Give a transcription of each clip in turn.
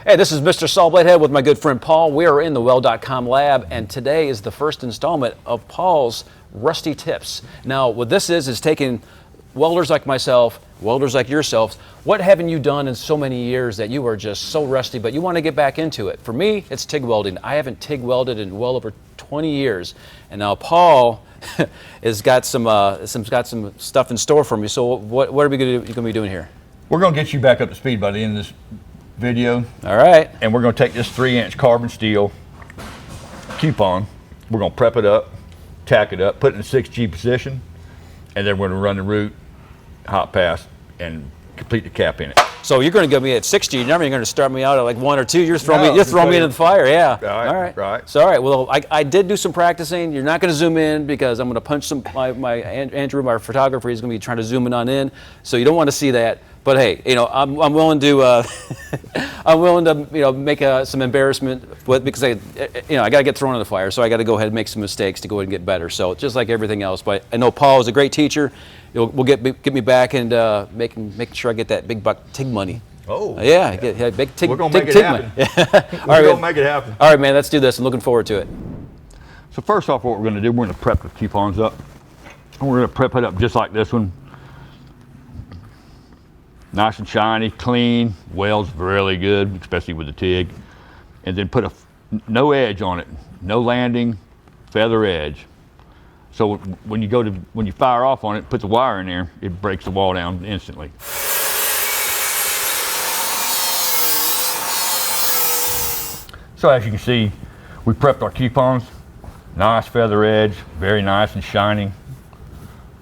Hey, this is Mr. Sawbladehead with my good friend Paul. We are in the Weld.com lab, and today is the first installment of Paul's Rusty Tips. Now, what this is taking welders like myself, welders like yourselves, what haven't you done in so many years that you are just so rusty, but you want to get back into it? For me, it's TIG welding. I haven't TIG welded in well over 20 years, and now Paul has got some stuff in store for me. So what are we going to be doing here? We're going to get you back up to speed by the end of this video. All right. And we're going to take this 3-inch carbon steel coupon. We're going to prep it up, tack it up, put it in a 6G position, and then we're going to run the root, hot pass, and complete the cap in it. So you're going to get me at 6G. Never you're going to start me out at like 1 or 2. You're throwing me into the fire. Yeah. Right. So all right. Well, I did do some practicing. You're not going to zoom in because I'm going to punch some. Andrew, my photographer, is going to be trying to zoom in on in. So you don't want to see that. But hey, I'm willing to make some embarrassment because I got to get thrown in the fire. So I got to go ahead and make some mistakes to go ahead and get better. So just like everything else. But I know Paul is a great teacher. Will get me back and making sure I get that big buck TIG money. Oh. Yeah, big TIG. We're going to make it happen. We're going to make it happen. All right, man, let's do this. I'm looking forward to it. So first off, what we're going to do, we're going to prep the coupons up. And we're going to prep it up just like this one. Nice and shiny, clean, welds really good, especially with the TIG. And then put no edge on it, no landing, feather edge. So when you fire off on it, put the wire in there, it breaks the wall down instantly. So as you can see, we prepped our coupons. Nice feather edge, very nice and shiny.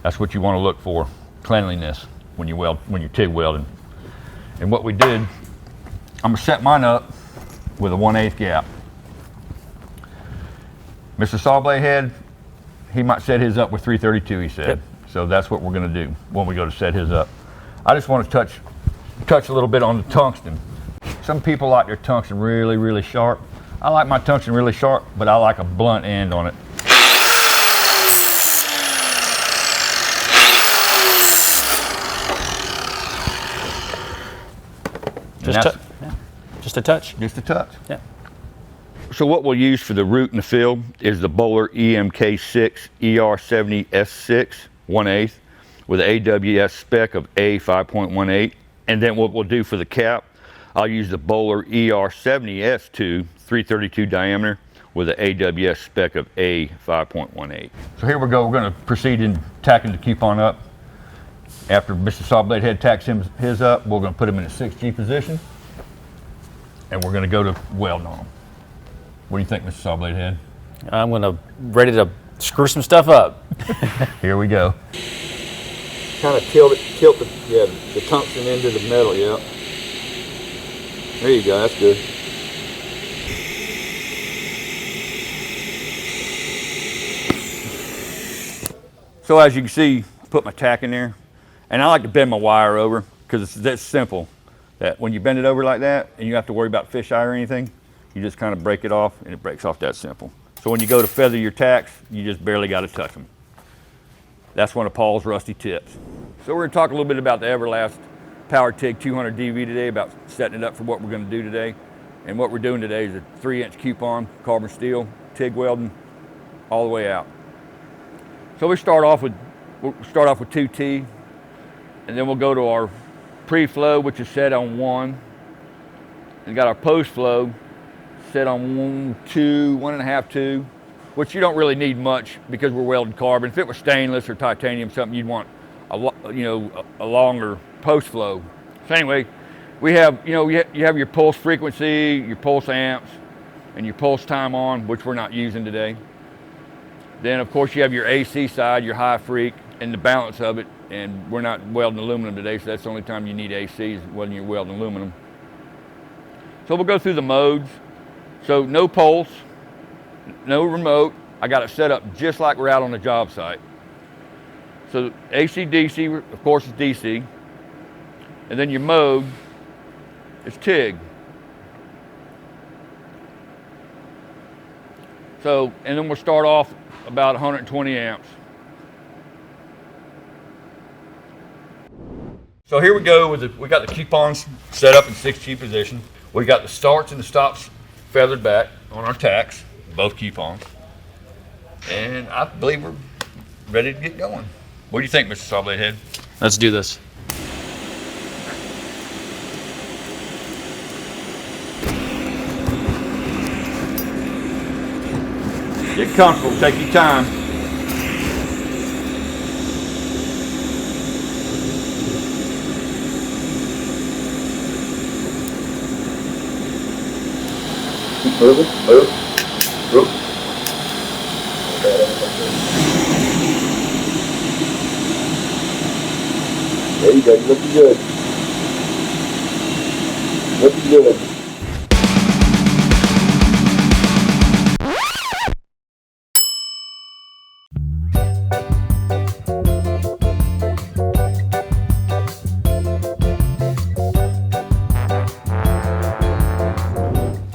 That's what you want to look for, cleanliness when you're TIG welding. And what we did, I'm gonna set mine up with a 1/8 gap. Mr. Sawbladehead, he might set his up with 332, he said. Yep. So that's what we're gonna do when we go to set his up. I just want to touch a little bit on the tungsten. Some people like their tungsten really, really sharp. I like my tungsten really sharp, but I like a blunt end on it. Just a touch? Just a touch. Yeah. So what we'll use for the root and the fill is the Bowler EMK6 ER70S6 1/8 with an AWS spec of A5.18. And then what we'll do for the cap, I'll use the Bowler ER70S2 332 diameter with an AWS spec of A5.18. So here we go. We're going to proceed in tacking the coupon up. After Mr. Sawbladehead tacks his up, we're going to put him in a 6G position, and we're going to go to welding on him. What do you think, Mr. Sawbladehead? I'm ready to screw some stuff up. Here we go. Kind of tilt the tungsten into the metal, yeah. There you go, that's good. So as you can see, put my tack in there. And I like to bend my wire over because it's that simple that when you bend it over like that and you have to worry about fisheye or anything, you just kind of break it off and it breaks off that simple. So when you go to feather your tacks, you just barely got to touch them. That's one of Paul's rusty tips. So we're going to talk a little bit about the Everlast Power TIG 200 DV today, about setting it up for what we're going to do today. And what we're doing today is a 3-inch coupon, carbon steel, TIG welding, all the way out. So we'll start off with 2T. And then we'll go to our pre-flow, which is set on 1. And got our post-flow set on 1.5, 2, which you don't really need much because we're welding carbon. If it was stainless or titanium, something you'd want a longer post-flow. So anyway, we have, you have your pulse frequency, your pulse amps, and your pulse time on, which we're not using today. Then of course you have your AC side, your high freak, and the balance of it. And we're not welding aluminum today, so that's the only time you need AC is when you're welding aluminum. So we'll go through the modes. So no pulse, no remote. I got it set up just like we're out on the job site. So AC, DC, of course, is DC. And then your mode is TIG. So, and then we'll start off about 120 amps. So here we go we got the coupons set up in 6G position. We got the starts and the stops feathered back on our tacks, both coupons. And I believe we're ready to get going. What do you think, Mr. Sawbladehead? Let's do this. Get comfortable, take your time. Keep moving, move. There you go, you're looking good. Looking good.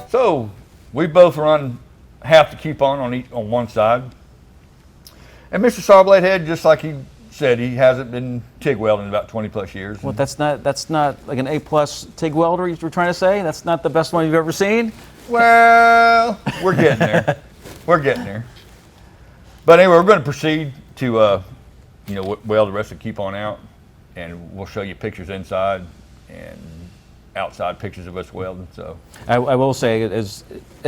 So we both run half the coupon on one side. And Mr. Sawbladehead, just like he said, he hasn't been TIG welding in about 20 plus years. Well, that's not like an A+ TIG welder you're trying to say? That's not the best one you've ever seen? Well, we're getting there. We're getting there. But anyway, we're going to proceed to weld the rest of the coupon out, and we'll show you pictures inside and outside pictures of us welding. So I will say, as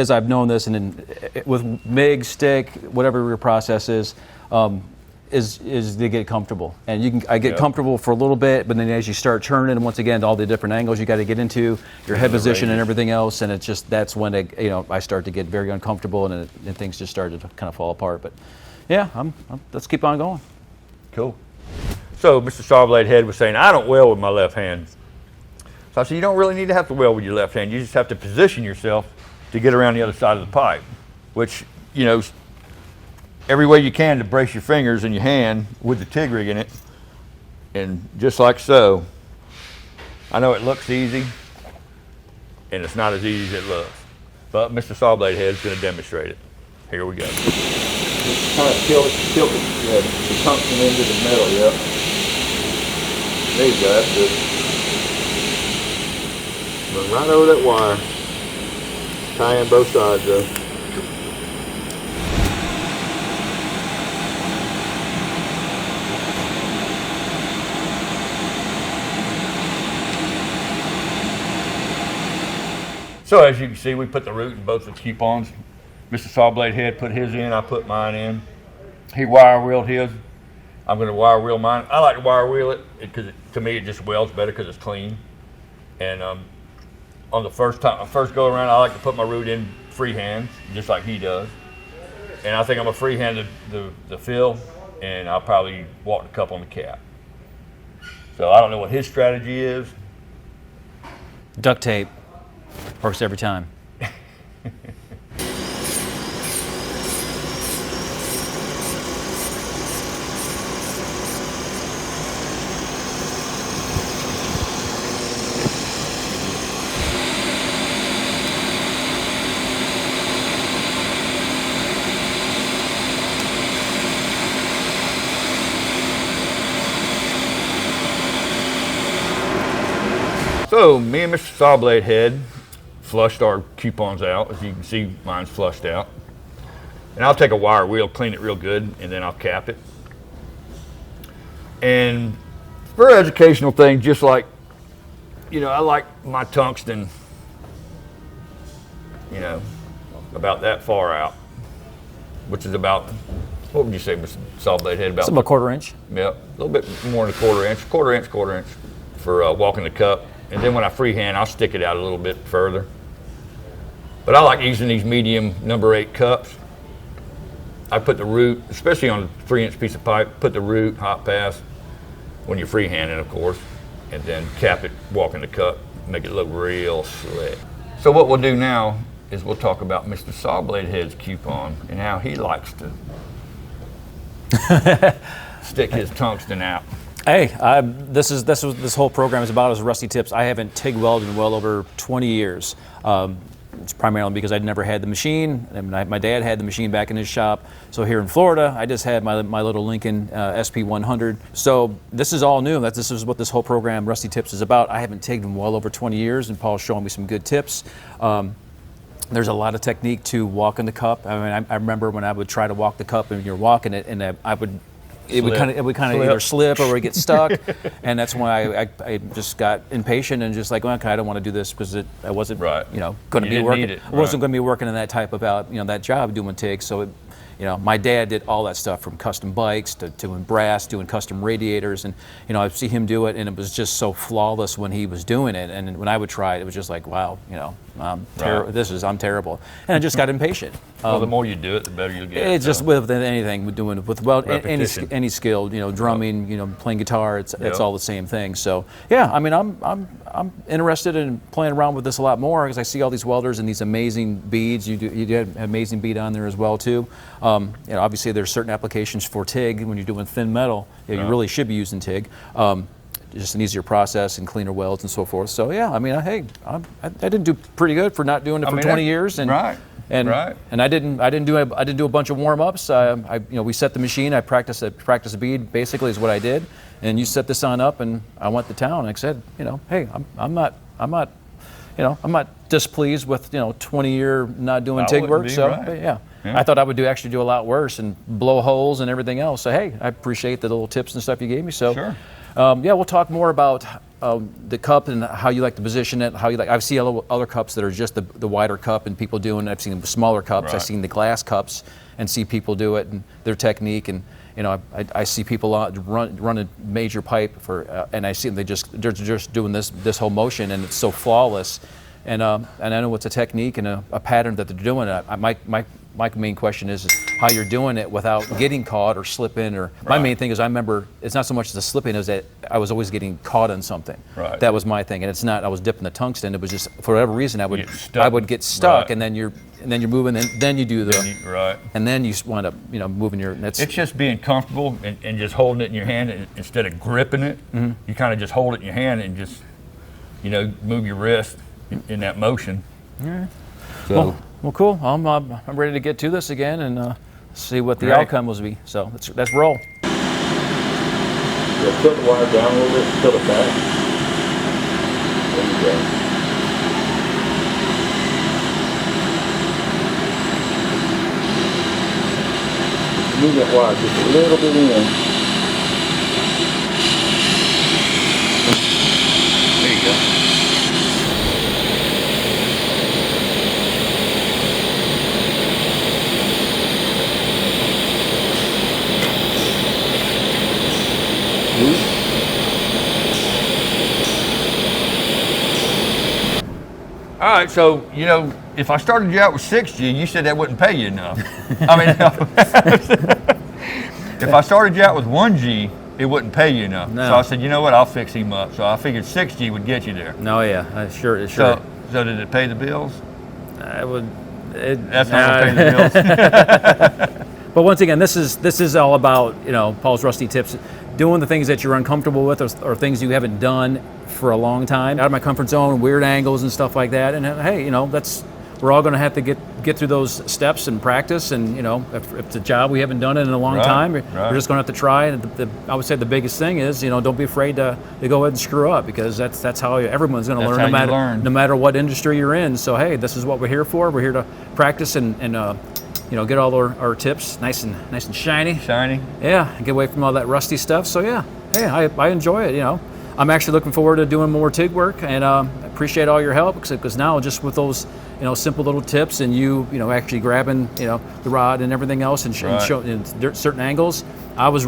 I've known this, and with MIG, stick, whatever your process is to get comfortable. And I get comfortable for a little bit, but then as you start turning, and once again, all the different angles you got to get into, your head position and everything else, and it's just, that's when I start to get very uncomfortable, and things just started to kind of fall apart. But yeah, let's keep on going. Cool. So Mr. Sawbladehead was saying, I don't weld with my left hand. So I said, you don't really need to have to weld with your left hand. You just have to position yourself to get around the other side of the pipe, which, every way you can to brace your fingers and your hand with the TIG rig in it. And just like so. I know it looks easy, and it's not as easy as it looks. But Mr. Sawbladehead is going to demonstrate it. Here we go. Just kind of tilt the tungsten into the metal, yep. There you go, that's good. Run right over that wire. Tie in both sides though. So as you can see, we put the root in both the coupons. Mr. Sawbladehead put his in, I put mine in. He wire wheeled his. I'm going to wire wheel mine. I like to wire wheel it because to me it just welds better because it's clean. And on the first go around, I like to put my root in freehand, just like he does. And I think I'm a freehand the fill, and I'll probably walk the cup on the cap. So I don't know what his strategy is. Duct tape works every time. So me and Mr. Sawbladehead flushed our coupons out. As you can see, mine's flushed out. And I'll take a wire wheel, clean it real good, and then I'll cap it. And for educational thing, just like, I like my tungsten, about that far out, which is about, what would you say, Mr. Sawbladehead? About a quarter inch. Yep, a little bit more than a quarter inch for walking the cup. And then when I freehand, I'll stick it out a little bit further. But I like using these medium number 8 cups. I put the root, especially on a 3-inch piece of pipe, put the root, hot pass, when you're freehanding, of course, and then cap it, walking the cup, make it look real slick. So what we'll do now is we'll talk about Mr. Sawbladehead's coupon and how he likes to stick his tungsten out. Hey, this whole program is about is rusty tips. I haven't TIG welded in well over 20 years. it's primarily because I'd never had the machine, and my dad had the machine back in his shop. So here in Florida, I just had my little Lincoln SP100. So this is all new. This is what this whole program, Rusty Tips, is about. I haven't TIGged in well over 20 years, and Paul's showing me some good tips. There's a lot of technique to walking the cup. I mean, I remember when I would try to walk the cup and you're walking it, and it would kind of either slip or it would get stuck, and that's why I just got impatient and just like, well, okay, I don't want to do this because I wasn't going to be working. I wasn't going to be working in that type of that job doing TIG. So my dad did all that stuff from custom bikes to doing brass, doing custom radiators, and I see him do it, and it was just so flawless when he was doing it. And when I would try it, it was just like, wow, I'm terrible, and I just got impatient. Well, the more you do it, the better you'll get. It's just with anything, with any skill, drumming, playing guitar, it's all the same thing. So yeah, I mean, I'm interested in playing around with this a lot more because I see all these welders and these amazing beads. You had an amazing bead on there as well too. Obviously there's certain applications for TIG when you're doing thin metal. You really should be using TIG. Just an easier process and cleaner welds and so forth. So yeah, I mean, I did do pretty good for not doing it for 20 years. And and I didn't do a bunch of warm ups. We set the machine. I practiced a bead basically is what I did. And you set this on up, and I went to town. Like I said, hey, I'm not displeased with 20-year not doing TIG work. So yeah. I thought I would actually do a lot worse and blow holes and everything else. So hey, I appreciate the little tips and stuff you gave me. So sure. We'll talk more about the cup and how you like to position it. I've seen other cups that are just the wider cup, and people doing. I've seen smaller cups. I've seen the glass cups and see people do it and their technique. And I see people run a major pipe and I see them. They're just doing this whole motion, and it's so flawless. And I know it's a technique and a pattern that they're doing. My main question is how you're doing it without getting caught or slipping. My main thing is I remember it's not so much the slipping as that I was always getting caught on something. Right. That was my thing, and it's not I was dipping the tungsten. It was just for whatever reason I would get stuck, and then you're moving, and then you do and then you wind up moving your. It's just being comfortable and just holding it in your hand instead of gripping it. Mm-hmm. You kind of just hold it in your hand and just move your wrist in that motion. Yeah. So. Well, cool. I'm ready to get to this again and see what the outcome will be. So let's roll. Yeah, put the wire down a little bit, tilt it back. There you go. Move that wire just a little bit in. There you go. All right, so if I started you out with 6G, you said that wouldn't pay you enough. I mean, if I started you out with 1G, it wouldn't pay you enough. No. So I said, you know what, I'll fix him up. So I figured 6G would get you there. No, yeah, sure. So did it pay the bills? That's not going to pay the bills. But once again, this is all about Paul's Rusty Tips, doing the things that you're uncomfortable with or things you haven't done for a long time, out of my comfort zone, weird angles and stuff like that. And hey, we're all going to have to get through those steps and practice. And if it's a job we haven't done it in a long time, we're just going to have to try. And I would say the biggest thing is don't be afraid to go ahead and screw up, because that's how everyone's going to learn, no matter what industry you're in. So hey, this is what we're here for. We're here to practice and get all our tips nice and shiny. Yeah, and get away from all that rusty stuff. So yeah, hey, I enjoy it. I'm actually looking forward to doing more TIG work, and appreciate all your help, because now just with those simple little tips and you actually grabbing the rod and everything else and showing certain angles, I was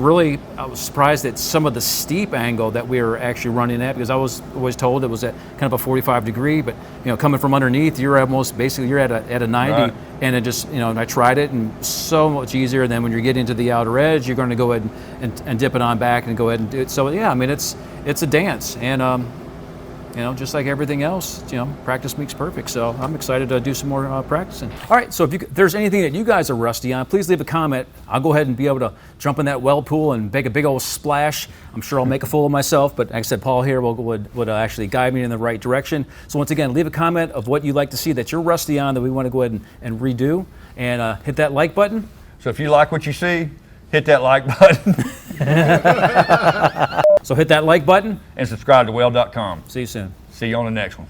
surprised at some of the steep angle that we were actually running at, because I was always told it was at kind of a 45 degree, but coming from underneath, you're at a 90, and it just I tried it, and so much easier than when you're getting to the outer edge. You're going to go ahead and dip it on back and go ahead and do it. So yeah, I mean it's a dance, and just like everything else, practice makes perfect. So I'm excited to do some more practicing. All right, so if there's anything that you guys are rusty on, please leave a comment. I'll go ahead and be able to jump in that weld pool and make a big old splash. I'm sure I'll make a fool of myself, but like I said, Paul here would actually guide me in the right direction. So once again, leave a comment of what you'd like to see that you're rusty on that we want to go ahead and redo, and hit that like button. So if you like what you see, hit that like button. So hit that like button. And subscribe to Weld.com. See you soon. See you on the next one.